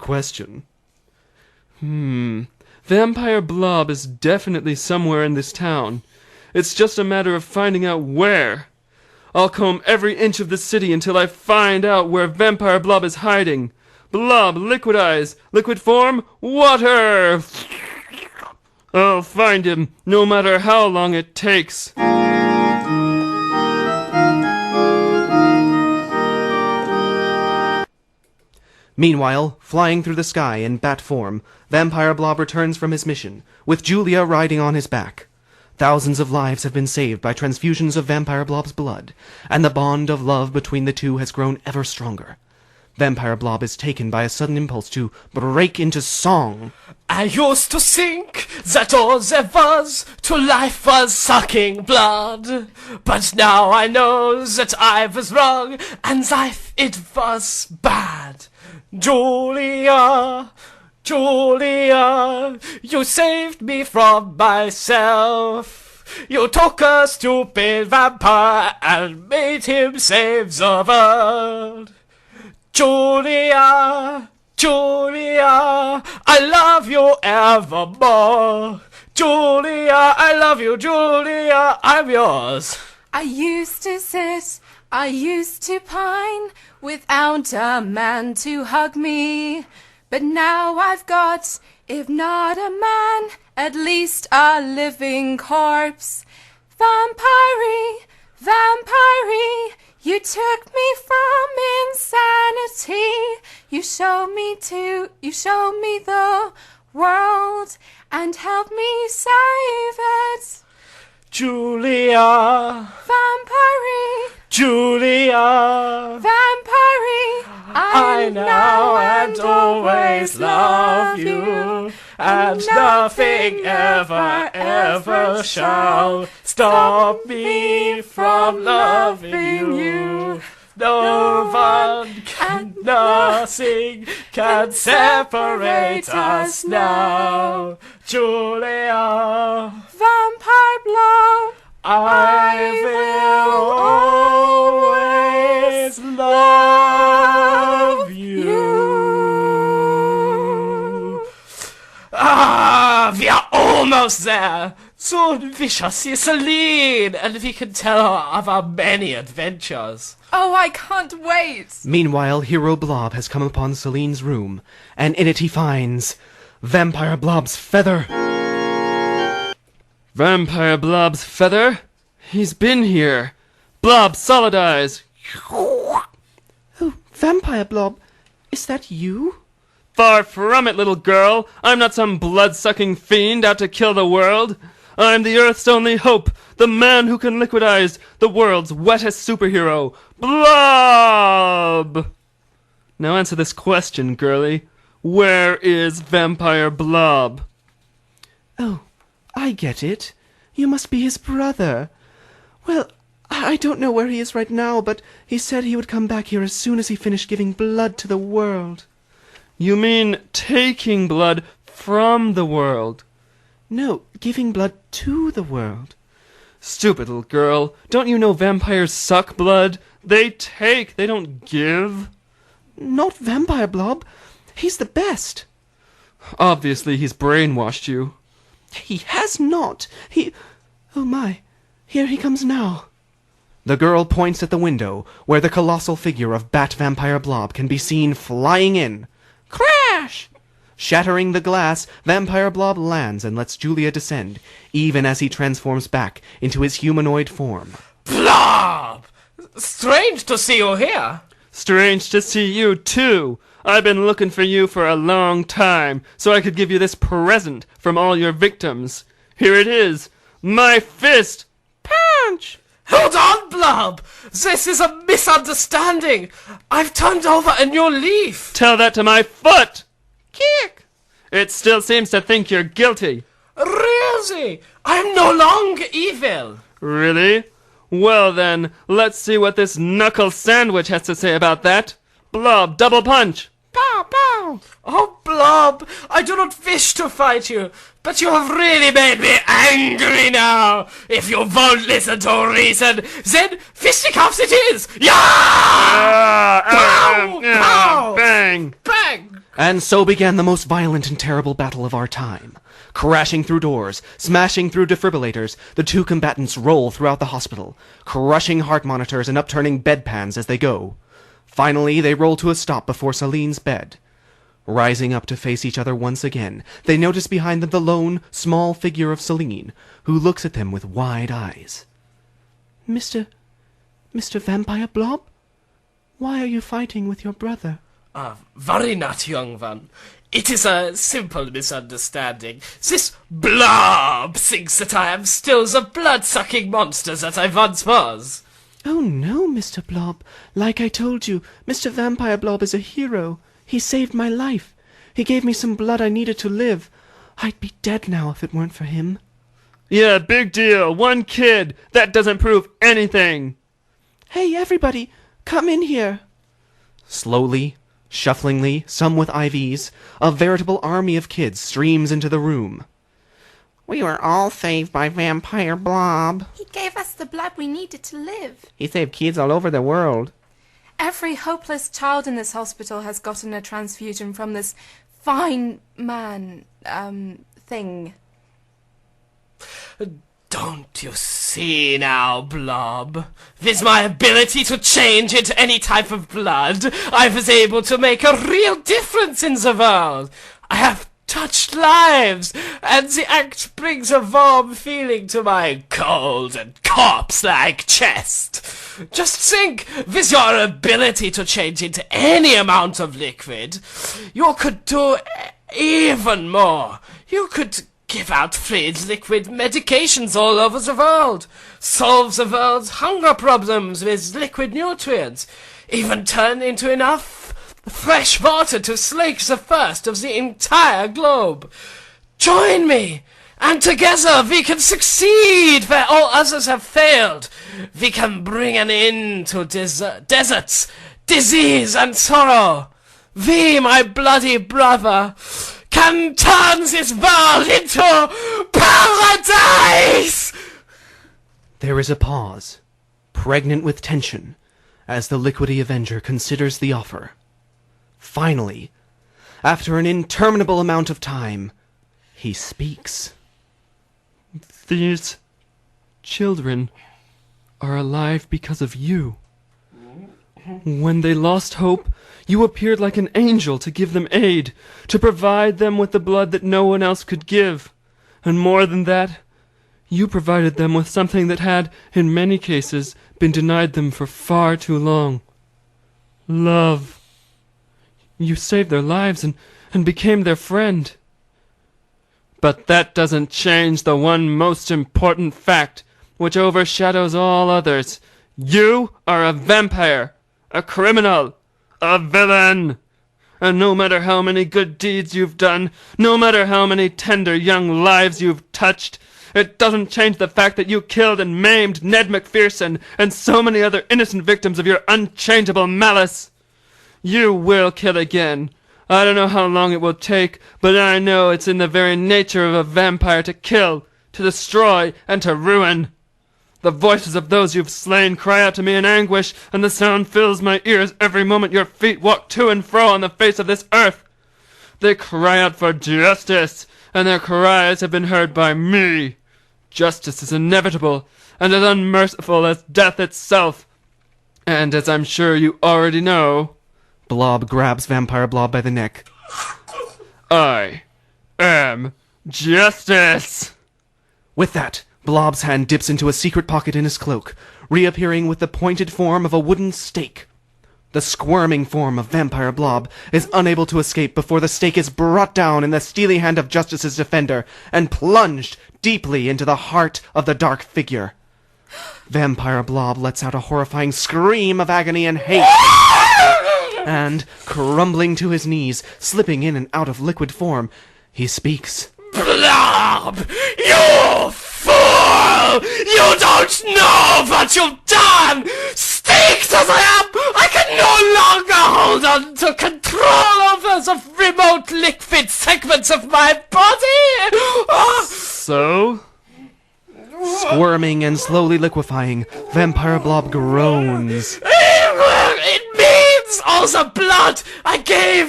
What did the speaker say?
question. Vampire Blob is definitely somewhere in this town. It's just a matter of finding out where. I'll comb every inch of the city until I find out where Vampire Blob is hiding. Blob, liquid eyes, liquid form, water! I'll find him, no matter how long it takes. Meanwhile, flying through the sky in bat form, Vampire Blob returns from his mission, with Julia riding on his back. Thousands of lives have been saved by transfusions of Vampire Blob's blood, and the bond of love between the two has grown ever stronger. Vampire Blob is taken by a sudden impulse to break into song. I used to think that all there was to life was sucking blood. But now I know that I was wrong and life it was bad. Julia, Julia, you saved me from myself. You took a stupid vampire and made him save the world. Julia, Julia, I love you evermore. Julia, I love you, Julia, I'm yours. I used to sit, I used to pine, without a man to hug me. But now I've got, if not a man, at least a living corpse. Vampire, vampire, you took me from insanity. You showed me the world and helped me save it. Julia, Vampire, Julia, vampire, I now and always love you, and nothing ever shall stop me from loving you. No one can, nothing can separate us now. Julia, Vampire Blob, I will always love you. Ah, we are almost there. Soon we shall see Celine, and we can tell her of our many adventures. Oh, I can't wait. Meanwhile, Hero Blob has come upon Celine's room, and in it he finds Vampire Blob's feather. Vampire Blob's feather? He's been here. Blob, solid eyes. Oh, Vampire Blob, is that you? Far from it, little girl. I'm not some blood-sucking fiend out to kill the world. I'm the Earth's only hope, the man who can liquidize the world's wettest superhero, Blob! Now answer this question, girlie. Where is Vampire Blob? Oh, I get it. You must be his brother. Well, I don't know where he is right now, but he said he would come back here as soon as he finished giving blood to the world. You mean taking blood from the world? No, giving blood to the world. Stupid little girl. Don't you know vampires suck blood? They take, they don't give. Not Vampire Blob. He's the best. Obviously he's brainwashed you. He has not. Oh my, here he comes now. The girl points at the window, where the colossal figure of Bat Vampire Blob can be seen flying in. Crash! Shattering the glass, Vampire Blob lands and lets Julia descend, even as he transforms back into his humanoid form. Blob! Strange to see you here. Strange to see you, too. I've been looking for you for a long time, so I could give you this present from all your victims. Here it is. My fist. Punch! Hold on, Blob! This is a misunderstanding. I've turned over a new leaf. Tell that to my foot. Kick! It still seems to think you're guilty. Really? I'm no longer evil. Really? Well then, let's see what this knuckle sandwich has to say about that. Blob, double punch. Pow, pow. Oh, Blob, I do not wish to fight you, but you have really made me angry now. If you won't listen to reason, then fisticuffs it is. Yeah! Pow! Pow! Bang! Bang! And so began the most violent and terrible battle of our time. Crashing through doors, smashing through defibrillators, the two combatants roll throughout the hospital, crushing heart monitors and upturning bedpans as they go. Finally, they roll to a stop before Celine's bed. Rising up to face each other once again, they notice behind them the lone, small figure of Celine, who looks at them with wide eyes. Mr. Vampire Blob? Why are you fighting with your brother? Worry not, young one. It is a simple misunderstanding. This Blob thinks that I am still the blood-sucking monster that I once was. Oh no, Mr. Blob. Like I told you, Mr. Vampire Blob is a hero. He saved my life. He gave me some blood I needed to live. I'd be dead now if it weren't for him. Yeah, big deal. One kid. That doesn't prove anything. Hey, everybody, come in here. Slowly, shufflingly, some with IVs, a veritable army of kids streams into the room. We were all saved by Vampire Blob. He gave us the blood we needed to live. He saved kids all over the world. Every hopeless child in this hospital has gotten a transfusion from this fine man, thing. Don't you see now, Blob? With my ability to change into any type of blood, I was able to make a real difference in the world. I have touched lives, and the act brings a warm feeling to my cold and corpse-like chest. Just think, with your ability to change into any amount of liquid, you could do even more. You could give out free liquid medications all over the world, solve the world's hunger problems with liquid nutrients, even turn into enough fresh water to slake the thirst of the entire globe. Join me, and together we can succeed where all others have failed. We can bring an end to deserts, disease, and sorrow. We, my bloody brother, can turn this world into paradise! There is a pause, pregnant with tension, as the Liquidy Avenger considers the offer. Finally, after an interminable amount of time, he speaks. These children are alive because of you. When they lost hope, you appeared like an angel to give them aid, to provide them with the blood that no one else could give. And more than that, you provided them with something that had, in many cases, been denied them for far too long. Love. You saved their lives and became their friend. But that doesn't change the one most important fact, which overshadows all others. You are a vampire, a criminal, a villain. And no matter how many good deeds you've done, no matter how many tender young lives you've touched, it doesn't change the fact that you killed and maimed Ned McPherson and so many other innocent victims of your unchangeable malice. You will kill again. I don't know how long it will take, but I know it's in the very nature of a vampire to kill, to destroy, and to ruin. The voices of those you've slain cry out to me in anguish, and the sound fills my ears every moment your feet walk to and fro on the face of this earth. They cry out for justice, and their cries have been heard by me. Justice is inevitable, and as unmerciful as death itself. And as I'm sure you already know, Blob grabs Vampire Blob by the neck. I am justice. With that, Blob's hand dips into a secret pocket in his cloak, reappearing with the pointed form of a wooden stake. The squirming form of Vampire Blob is unable to escape before the stake is brought down in the steely hand of Justice's defender and plunged deeply into the heart of the dark figure. Vampire Blob lets out a horrifying scream of agony and hate. And, crumbling to his knees, slipping in and out of liquid form, he speaks. Blob! You fool! You don't know what you've done! Staked as I am, I can no longer hold on to control over the remote liquid segments of my body! So? Squirming and slowly liquefying, Vampire Blob groans. It means all the blood I gave